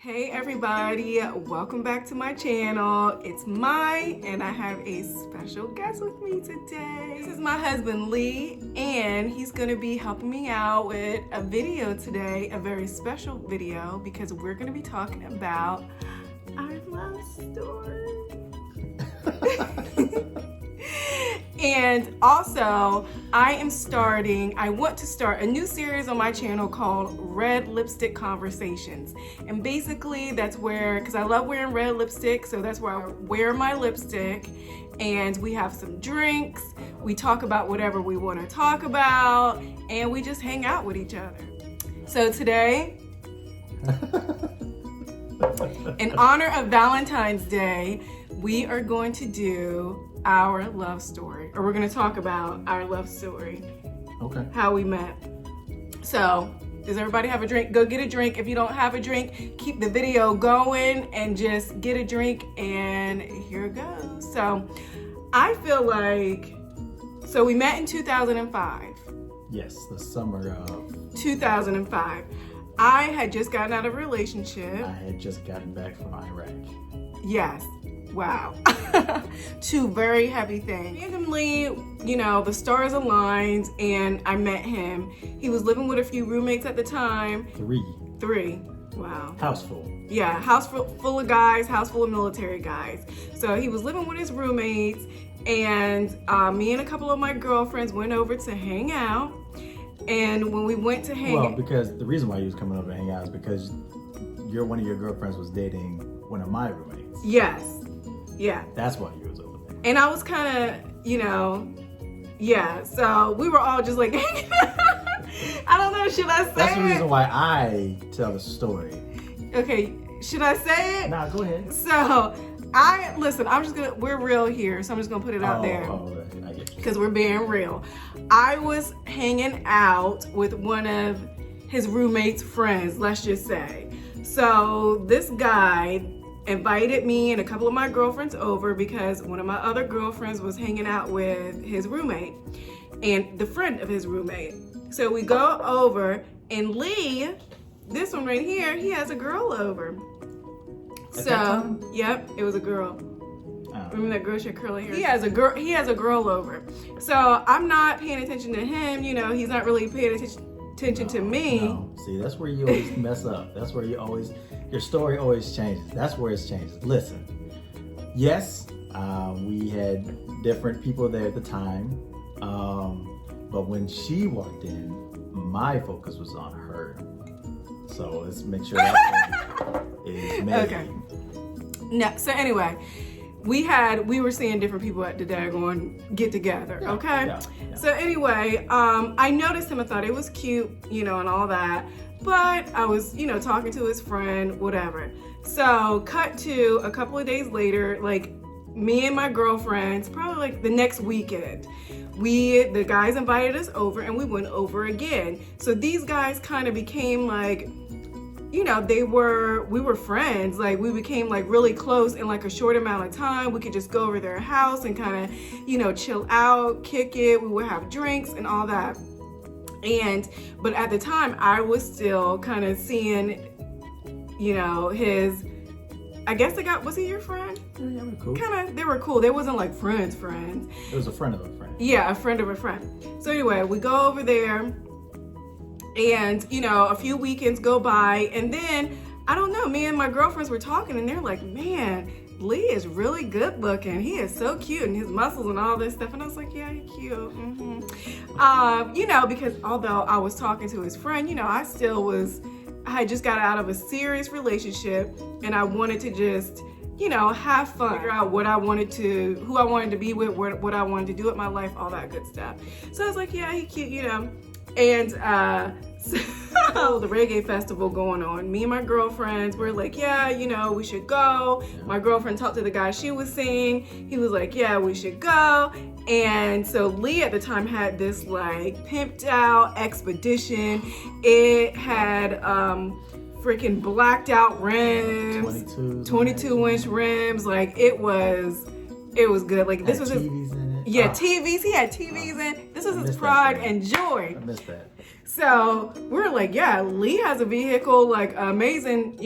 Hey everybody, welcome back to my channel. It's Mai and I have a special guest with me today. This is my husband Lee and he's gonna be helping me out with a video today, a very special video because we're gonna be talking about our love story. And also, I want to start a new series on my channel called Red Lipstick Conversations. And basically that's where, because I love wearing red lipstick, so that's where I wear my lipstick and we have some drinks, we talk about whatever we want to talk about, and we just hang out with each other. So today, in honor of Valentine's Day, we are going to do our love story, or we're going to talk about our love story. Okay. How we met. So, does everybody have a drink? Go get a drink. If you don't have a drink, keep the video going and just get a drink, and here it goes. So, I feel like, so we met in 2005. Yes, the summer of 2005. I had just gotten out of a relationship. I had just gotten back from Iraq. Yes. Wow. Two very heavy things. Randomly, you know, the stars aligned and I met him. He was living with a few roommates at the time. Three. Wow. House full. Yeah, house full of guys, house full of military guys. So he was living with his roommates and me and a couple of my girlfriends went over to hang out. And when we went to hang out. Well, because the reason why he was coming over to hang out is because one of your girlfriends was dating one of my roommates. Yes. Yeah. That's why you was over there. And I was kind of, you know, yeah. So we were all just like, I don't know, should I say it? That's the reason why I tell the story. Okay, should I say it? Nah, go ahead. So, we're real here, so I'm just gonna put it out there. Oh, I get you. Because we're being real. I was hanging out with one of his roommate's friends, let's just say. So this guy invited me and a couple of my girlfriends over because one of my other girlfriends was hanging out with his roommate and the friend of his roommate. So we go over and Lee, this one right here, he has a girl over. At that time? Yep, it was a girl. Oh. Remember that girl, she had curly hair? He has a girl over. So I'm not paying attention to him, you know, he's not really paying attention to me. No. See, that's where you always mess up. That's where your story always changes. That's where it changes. Listen, yes, we had different people there at the time, but when she walked in, my focus was on her. So let's make sure that is made. Okay. No, so anyway, we were seeing different people at the daggone get together, okay? Yeah. So anyway, I noticed him, I thought it was cute, you know, and all that, but I was, you know, talking to his friend, whatever. So cut to a couple of days later, like me and my girlfriends, probably like the next weekend, the guys invited us over and we went over again. So these guys kind of became like, you know, we were friends. Like we became like really close in like a short amount of time. We could just go over their house and kind of, you know, chill out, kick it. We would have drinks and all that. But at the time I was still kind of seeing, you know, was he your friend? Yeah, they were cool. They were cool. They wasn't like friends. It was a friend of a friend. Yeah, a friend of a friend. So anyway, we go over there. And, you know, a few weekends go by and then, I don't know, me and my girlfriends were talking and they're like, man, Lee is really good looking. He is so cute and his muscles and all this stuff. And I was like, yeah, he's cute. Mm-hmm. You know, because although I was talking to his friend, you know, I had just got out of a serious relationship and I wanted to just, you know, have fun, figure out who I wanted to be with, what I wanted to do with my life, all that good stuff. So I was like, yeah, he's cute, you know. And so the reggae festival going on, me and my girlfriends were like, yeah, you know, we should go. My girlfriend talked to the guy she was seeing. He was like, yeah, we should go. And so Lee at the time had this like pimped out Expedition. It had freaking blacked out rims, 22-inch rims. Like it was good. Like this was his. TVs in it. Yeah, TVs. He had TVs in. This was his pride and joy. I missed that. So we're like, yeah, Lee has a vehicle, like amazing,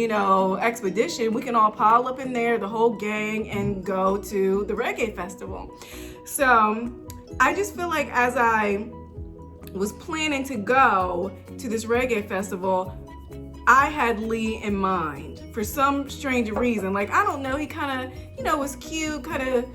expedition. We can all pile up in there, the whole gang, and go to the reggae festival. So I just feel like as I was planning to go to this reggae festival, I had Lee in mind for some strange reason. Like, I don't know, he kind of, was cute, kind of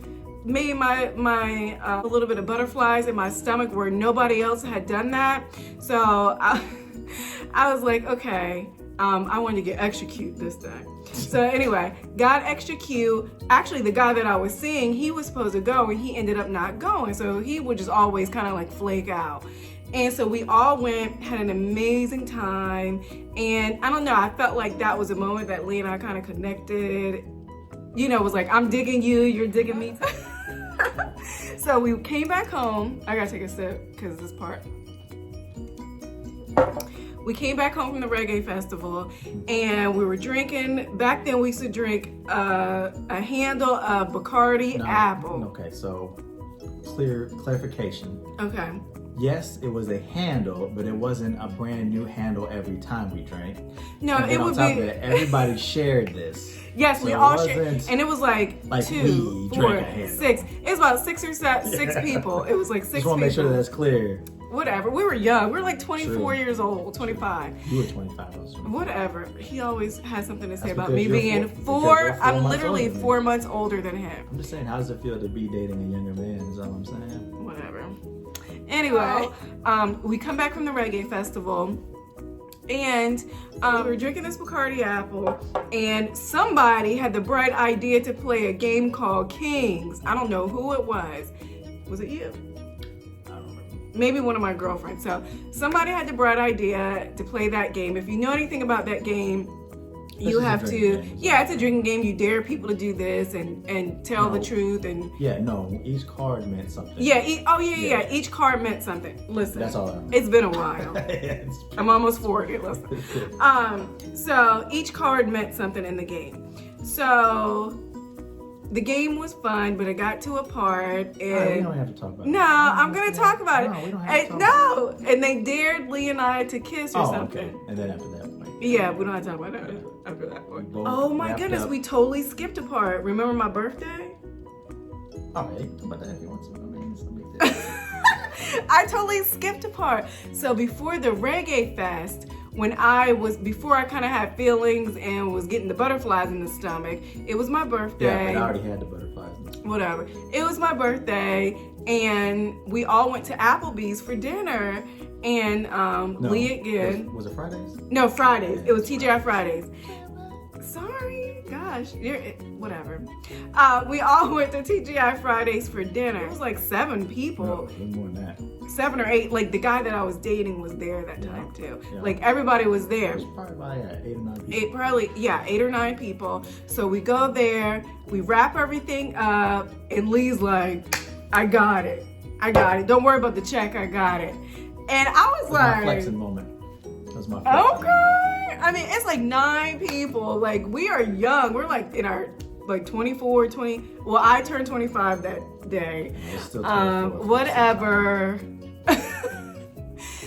made my a little bit of butterflies in my stomach where nobody else had done that. So I was like, okay, I wanted to get extra cute this time. So anyway, got extra cute. Actually, the guy that I was seeing, he was supposed to go and he ended up not going. So he would just always kind of like flake out. And so we all went, had an amazing time. And I don't know, I felt like that was a moment that Lee and I kind of connected. It was like, I'm digging you, you're digging me. So we came back home. I gotta take a sip because this part. We came back home from the reggae festival and we were drinking. Back then we used to drink a handle of Bacardi Apple. Okay, so clarification. Okay. Yes, it was a handle, but it wasn't a brand new handle every time we drank. No, and it would on top be. Of that, everybody shared this. Yes, so we all shared, and it was like 2, 4, 6. It was about 6 or 6 people. It was like 6 Just want to make sure that that's clear. Whatever. We were young. We were like 24 years old, 25. You were 25. I was 25. Whatever. He always has something to say That's about because me you're being four 4. I'm months literally older than 4 months older than him. I'm just saying, how does it feel to be dating a younger man? Is all I'm saying. Whatever. Anyway, we come back from the reggae festival. And we were drinking this Bacardi Apple, and somebody had the bright idea to play a game called Kings. I don't know who it was. Was it you? I don't remember. Maybe one of my girlfriends. So somebody had the bright idea to play that game. If you know anything about that game, you have to, it's a drinking game. You dare people to do this and tell the truth and. Yeah, no, each card meant something. Yeah, each card meant something. Listen, that's all I know. It's been a while. I'm almost 40. Listen. So each card meant something in the game. So the game was fun, but it got to a part, and we don't have to talk about it. No, I'm gonna talk about it. No, we don't have to talk and they dared Lee and I to kiss or something. Okay. And then after that point. Yeah, we don't have to talk about that after that point. Oh my goodness, up. we totally skipped a part. Remember my birthday? All right, talk about that if you want to. I mean, it's a big deal. I totally skipped a part. So before the reggae fest, before I kind of had feelings and was getting the butterflies in the stomach, it was my birthday. Yeah, but I already had the butterflies in the stomach. Whatever. It was my birthday, and we all went to Applebee's for dinner. And Lee again. Was it Fridays? No, Fridays. It was TGI Fridays. Sorry, gosh, whatever. We all went to TGI Fridays for dinner. It was like 7 people. No, more than that. 7 or 8. Like the guy that I was dating was there that time too. Yeah. Like everybody was there. It was probably about 8 or 9 people. 8 or 9 people. So we go there, we wrap everything up, and Lee's like, I got it. Don't worry about the check, I got it. And I was like, my flexing moment. That was my flexing moment. I mean, it's like 9 people. Like, we are young. We're like in our 24, 20. Well, I turned 25 that day. It's still 24. Whatever.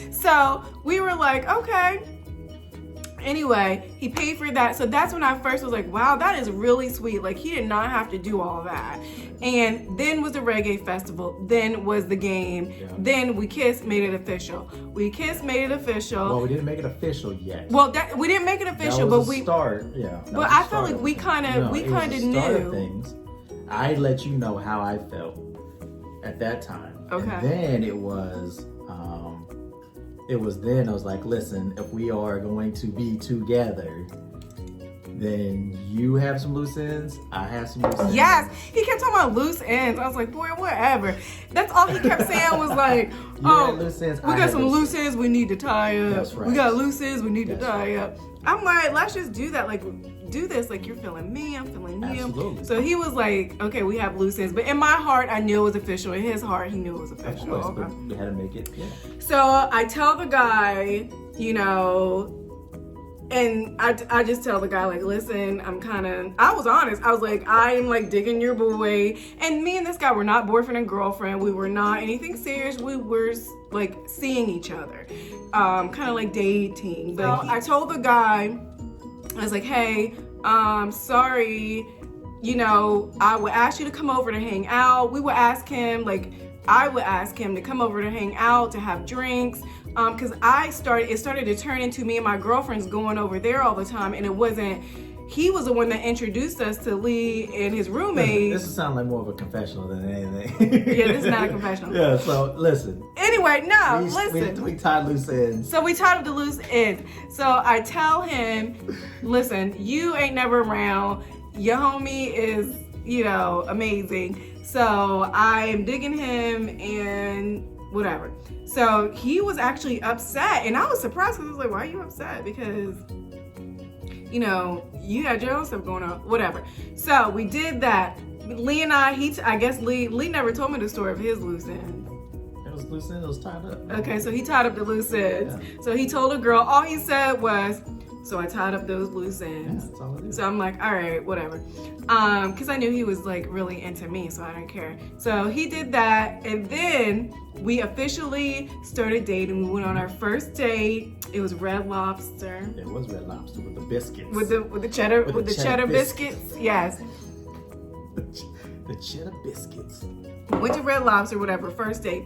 So we were like, okay. Anyway, he paid for that. So that's when I first was like, wow, that is really sweet. Like, he did not have to do all that. And then was the reggae festival. Then was the game. Yeah. Then we kissed, made it official. Well, we didn't make it official yet. Well, we didn't make it official, but we start. Yeah. But I felt like we kind of knew things. I let you know how I felt at that time. Okay. And then it was I was like, listen, if we are going to be together, then you have some loose ends, I have some loose ends. Yes, he kept talking about loose ends. I was like, boy, whatever. That's all he kept saying was like, loose ends, we got some loose ends we need to tie up. That's right. We got loose ends we need to tie up. I'm like, let's just do that. Like, do this. Like, you're feeling me, I'm feeling you. Absolutely. So he was like, okay, we have loose ends. But in my heart, I knew it was official. In his heart, he knew it was official. Of course, but we had to make it, yeah. So I tell the guy, And I just tell the guy, like, listen, I was honest. I was like, I'm like digging your boy. And me and this guy were not boyfriend and girlfriend. We were not anything serious. We were like seeing each other, kind of like dating. But I told the guy, I was like, hey, sorry, you know, I would ask you to come over to hang out. We would ask him, like, I would ask him to come over to hang out, to have drinks. Because it started to turn into me and my girlfriends going over there all the time, and he was the one that introduced us to Lee and his roommate. This sounds like more of a confessional than anything. Yeah, this is not a confessional. Yeah, so listen. Anyway, listen. We tied loose ends. So we tied up the loose ends. So I tell him, listen, you ain't never around. Your homie is, you know, amazing. So I am digging him and whatever. So he was actually upset, and I was surprised because I was like, why are you upset? Because, you know, you had your own stuff going on, whatever. So we did that. Lee and I guess Lee never told me the story of his loose ends. It was loose ends, it was tied up. Okay, so he tied up the loose ends. Yeah. So he told a girl, all he said was, so I tied up those loose ends. Yeah, that's all it is. So I'm like, all right, whatever. Because I knew he was like really into me, so I didn't care. So he did that, and then we officially started dating. We went on our first date. It was Red Lobster. It was Red Lobster with the biscuits. With the cheddar biscuits. Yes. The cheddar biscuits. Went to Red Lobster, whatever, first date.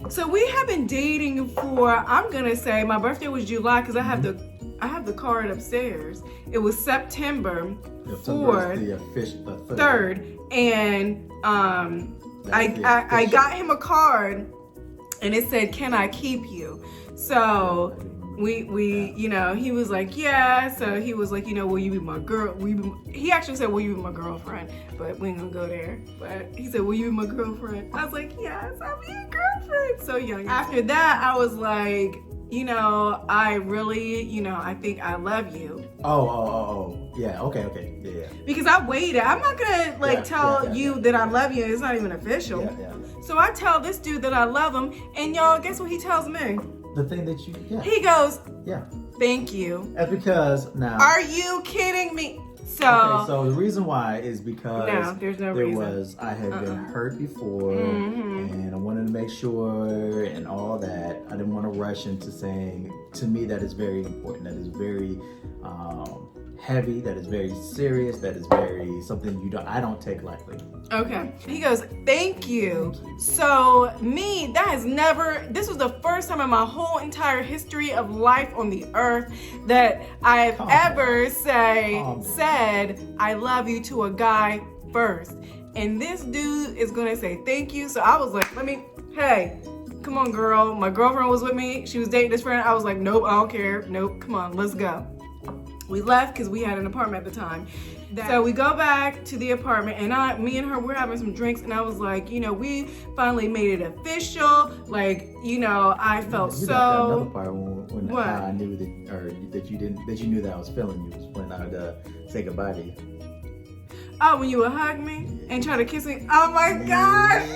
So we have been dating for, I'm gonna say, my birthday was July because I have the card upstairs. It was September 4th, the 3rd, and I got him a card, and it said, "Can I keep you?" So we you know, he was like, yeah. So he was like, you know, will you be my girl? He actually said, will you be my girlfriend? But we ain't gonna go there. But he said, will you be my girlfriend? I was like, yes, I'll be your girlfriend. So young. After that, I was like, you know, I really, you know, I think I love you. Oh. Yeah, okay. Yeah. Because I waited. I'm not gonna tell you that I love you. It's not even official. Yeah. So I tell this dude that I love him, and y'all, guess what he tells me? The thing that He goes, yeah. Thank you. That's because now. Are you kidding me? So the reason why is because there's no reason. I had been hurt before, and I wanted to make sure and all that. I didn't want to rush into saying, to me, that is very important. That is very heavy. That is very serious. That is very something I don't take lightly. Okay. He goes, thank you. So this was the first time in my whole entire history of life on the earth that I've ever said I love you to a guy first. And this dude is gonna say thank you. So I was like, hey, come on, girl. My girlfriend was with me. She was dating this friend. I was like, nope, I don't care. Nope, come on, let's go. We left because we had an apartment at the time. So we go back to the apartment, and me and her, we're having some drinks, and I was like, you know, we finally made it official. Like, you know, I felt you so. Got another part when what? I knew that you knew that I was feeling you was when I'd say goodbye to you. Oh, when you would hug me and try to kiss me. Oh my gosh.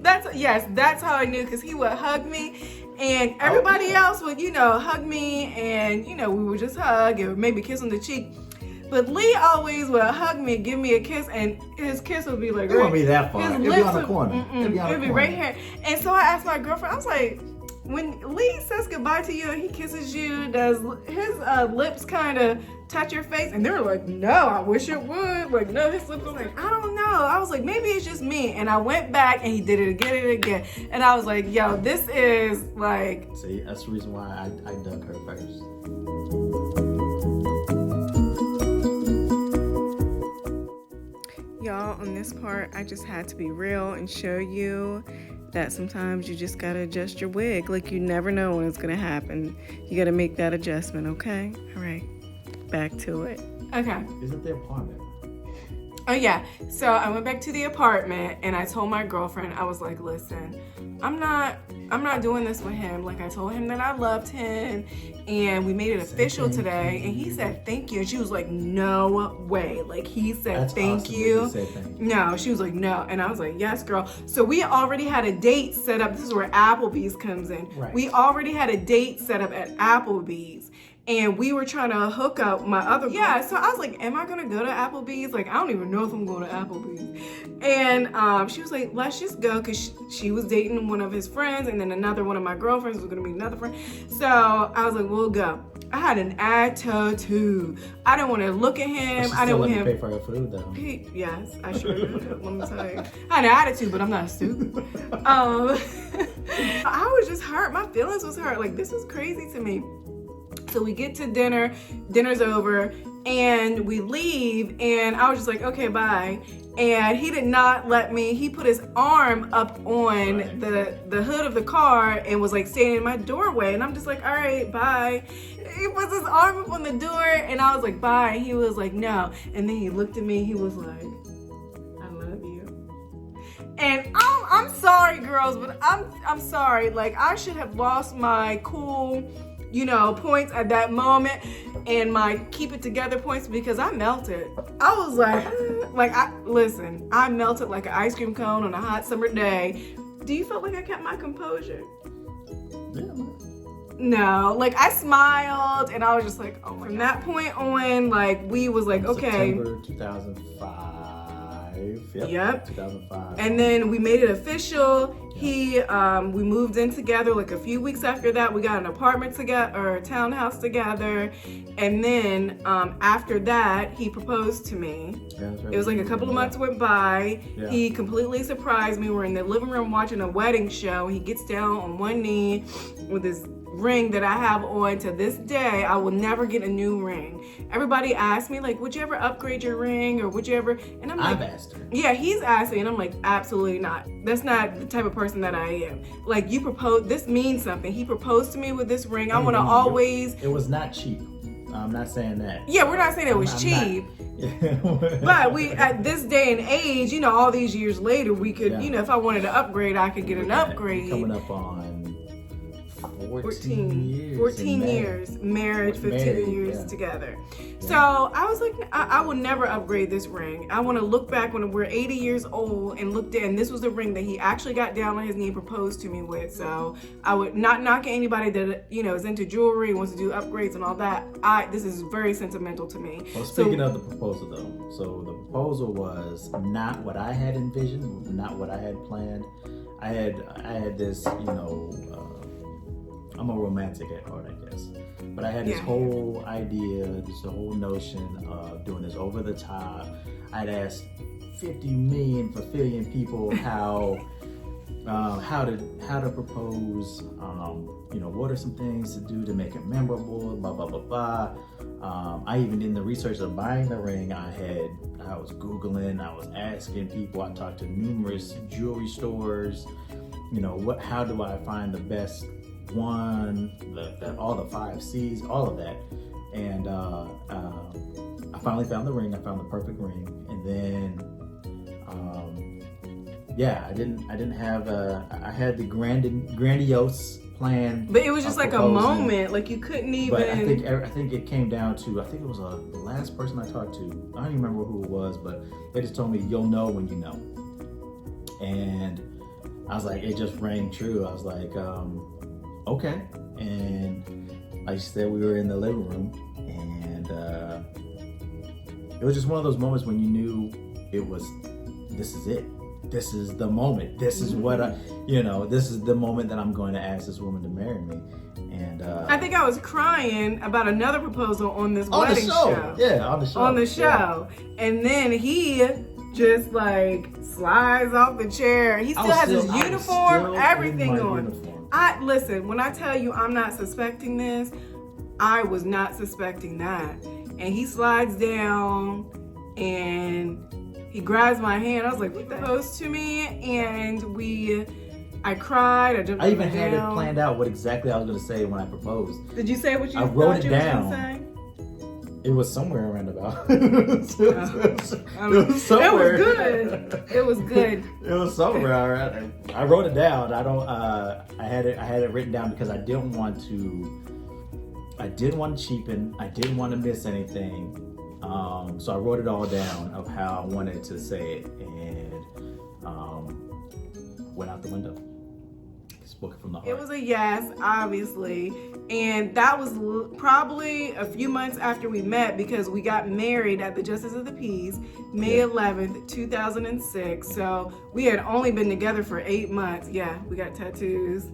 That's how I knew, because he would hug me. And everybody else would, you know, hug me, and, you know, we would just hug and maybe kiss on the cheek. But Lee always would hug me, give me a kiss, and his kiss would be like, it won't be that far. His It'd lips be on the corner. It'd be right here. And so I asked my girlfriend, I was like, when Lee says goodbye to you and he kisses you, does his lips kind of touch your face? And they were like, no, I wish it would. Like, no, his lips were like, I don't know. I was like, maybe it's just me. And I went back and he did it again. And I was like, yo, this is like. See, that's the reason why I dug her first. Y'all, on this part, I just had to be real and show you that sometimes you just gotta adjust your wig. Like, you never know when it's gonna happen. You gotta make that adjustment, okay? All right, back to it. Okay. Is it the apartment? Oh yeah, so I went back to the apartment and I told my girlfriend, I was like, listen, I'm not doing this with him. Like, I told him that I loved him and we made it official today, and he said thank you, and she was like, no way. Like, he said That's thank awesome you. that he said thank you. No, she was like, no. And I was like, yes, girl. So we already had a date set up. This is where Applebee's comes in. Right. We already had a date set up at Applebee's. And we were trying to hook up my other girl. Yeah, so I was like, am I gonna go to Applebee's? Like, I don't even know if I'm going to Applebee's. And she was like, let's just go, because she was dating one of his friends, and then another one of my girlfriends was gonna meet another friend. So I was like, we'll go. I had an attitude. I didn't want to look at him. I didn't want him. Pay for her food though. Yes, I sure did. Let me tell you. I had an attitude, but I'm not stupid. I was just hurt. My feelings was hurt. Like, this is crazy to me. So we get to dinner, dinner's over, and we leave, and I was just like, okay, bye. And he did not let me, he put his arm up on the hood of the car and was like standing in my doorway, and I'm just like, all right, bye. He puts his arm up on the door, and I was like, bye. And he was like, no. And then he looked at me, he was like, I love you. And I'm sorry, girls, but I'm sorry. Like, I should have lost my cool, you know, points at that moment and my keep it together points, because I melted. I was like, listen, I melted like an ice cream cone on a hot summer day. Do you feel like I kept my composure? Yeah. No, like, I smiled and I was just like, oh, from that point on, like, we was like, okay. September 2005. Yep. 2005. And then we made it official. We moved in together. Like, a few weeks after that, we got an apartment together, or a townhouse together. And then after that, he proposed to me. Yeah, that's right. It was like a couple of months went by. Yeah. He completely surprised me. We're in the living room watching a wedding show. He gets down on one knee with his ring that I have on to this day. I will never get a new ring. Everybody asks me, like, would you ever upgrade your ring, or would you ever? And I'm like, I've asked her. yeah, he's asking, and I'm like, absolutely not. That's not the type of person that I am. Like, you propose, this means something. He proposed to me with this ring. I want to always. It was not cheap. I'm not saying that. Yeah, we're not saying it was cheap. But we, at this day and age, you know, all these years later, we could, you know, if I wanted to upgrade, I could get an upgrade. Coming up on 14 years. 14 years, marriage, 15 years together. So I was like, I will never upgrade this ring. I want to look back when we're 80 years old and look at, and this was the ring that he actually got down on his knee and proposed to me with. So I would not knock anybody that, you know, is into jewelry and wants to do upgrades and all that. This is very sentimental to me. Well, speaking of the proposal though, so the proposal was not what I had envisioned, not what I had planned. I had this, you know, I'm a romantic at heart, I guess. But I had this whole idea, this whole notion of doing this over the top. I'd asked 50 million fulfilling people how to propose, you know, what are some things to do to make it memorable, blah, blah, blah, blah. I even did the research of buying the ring. I was Googling, I was asking people, I talked to numerous jewelry stores, you know, how do I find the best one, all the 5 C's, all of that. And I finally found the ring. I found the perfect ring. And then, I didn't have I had the grandiose plan. But it was just like proposing. A moment, like you couldn't even. But I think it came down to, I think it was the last person I talked to. I don't even remember who it was, but they just told me, you'll know when you know. And I was like, it just rang true. I was like, okay. And like you said, we were in the living room, and it was just one of those moments when you knew this is it. This is the moment. This is what this is the moment that I'm going to ask this woman to marry me. And I think I was crying about another proposal on this wedding show. Yeah, on the show. On the show. Yeah. And then he just like slides off the chair. He still has his uniform, everything on. Listen, when I tell you I'm not suspecting this, I was not suspecting that. And he slides down and he grabs my hand. I was like, what the hell's to me? And I cried. I jumped I even had down. it planned out what exactly I was going to say when I proposed. Did you say what you I wrote thought it you down. was going to say? It was somewhere around about. It was somewhere. was good. It was good. It was somewhere. I wrote it down. I don't. I had it written down because I didn't want to cheapen. I didn't want to miss anything. So I wrote it all down of how I wanted to say it, and went out the window. Spoken from the heart. It was a yes, obviously. And that was probably a few months after we met because we got married at the Justice of the Peace, May 11th, 2006. So we had only been together for 8 months. Yeah, we got tattoos.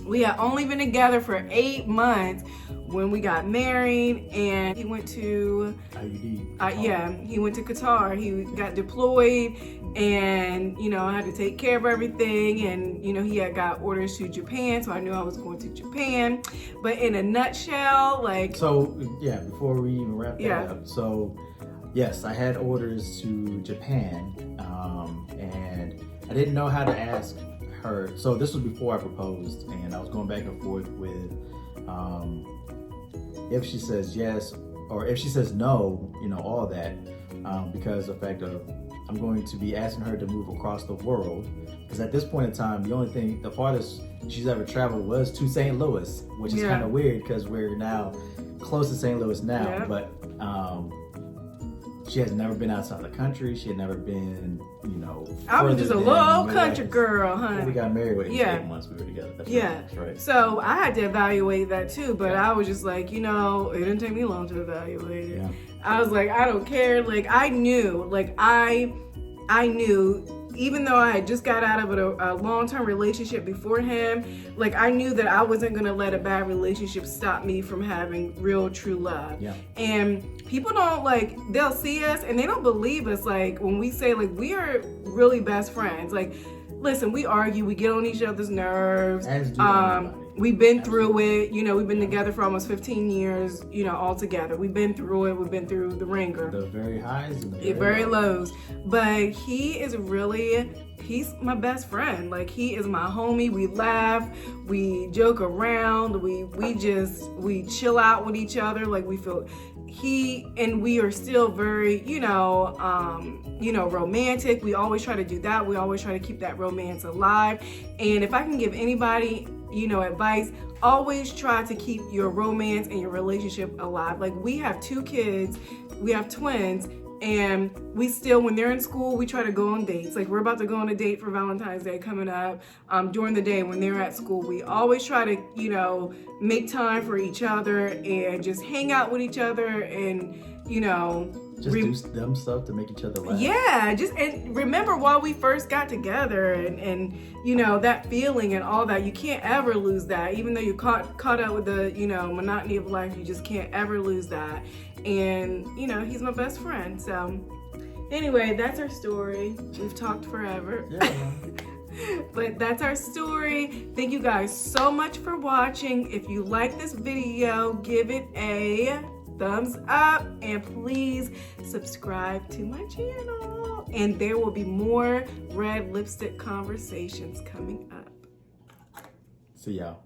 We had only been together for 8 months when we got married, and he went to IUD. he went to Qatar. He got deployed, and I had to take care of everything, and he had got orders to Japan, so I knew I was going to Japan. But in a nutshell, before we even wrap that up, so yes, I had orders to Japan, and I didn't know how to ask her. So this was before I proposed, and I was going back and forth with if she says yes or if she says no, all that, because of the fact of I'm going to be asking her to move across the world, because at this point in time, the farthest she's ever traveled was to St. Louis, which is kind of weird because we're now close to St. Louis now, but she has never been outside the country. She had never been, I was just a little country girl, honey. When we got married, 8 months we were together. That's right. So I had to evaluate that too, but I was just like, it didn't take me long to evaluate it. Yeah. I was like, I don't care. Like, I knew, I knew, even though I had just got out of a long-term relationship before him, I knew that I wasn't going to let a bad relationship stop me from having real, true love. Yeah. And people don't, they'll see us and they don't believe us, when we say, we are really best friends. Listen, we argue, we get on each other's nerves. As do everybody. We've been through it. We've been together for almost 15 years, all together. We've been through it. We've been through the ringer. The very highs and the very lows. But he's my best friend. He is my homie. We laugh, we joke around, we chill out with each other. We feel we are still very, romantic. We always try to do that. We always try to keep that romance alive. And if I can give anybody, advice, always try to keep your romance and your relationship alive. We have 2 kids, we have twins, and we still, when they're in school, we try to go on dates. We're about to go on a date for Valentine's Day coming up. During the day when they're at school, we always try to, make time for each other and just hang out with each other and, just do dumb stuff to make each other laugh. Yeah, and remember while we first got together and that feeling and all that, you can't ever lose that. Even though you're caught up with the, monotony of life, you just can't ever lose that. And, he's my best friend. So anyway, that's our story. We've talked forever. Yeah. But that's our story. Thank you guys so much for watching. If you like this video, give it a thumbs up and please subscribe to my channel. And there will be more Red Lipstick Conversations coming up. See y'all.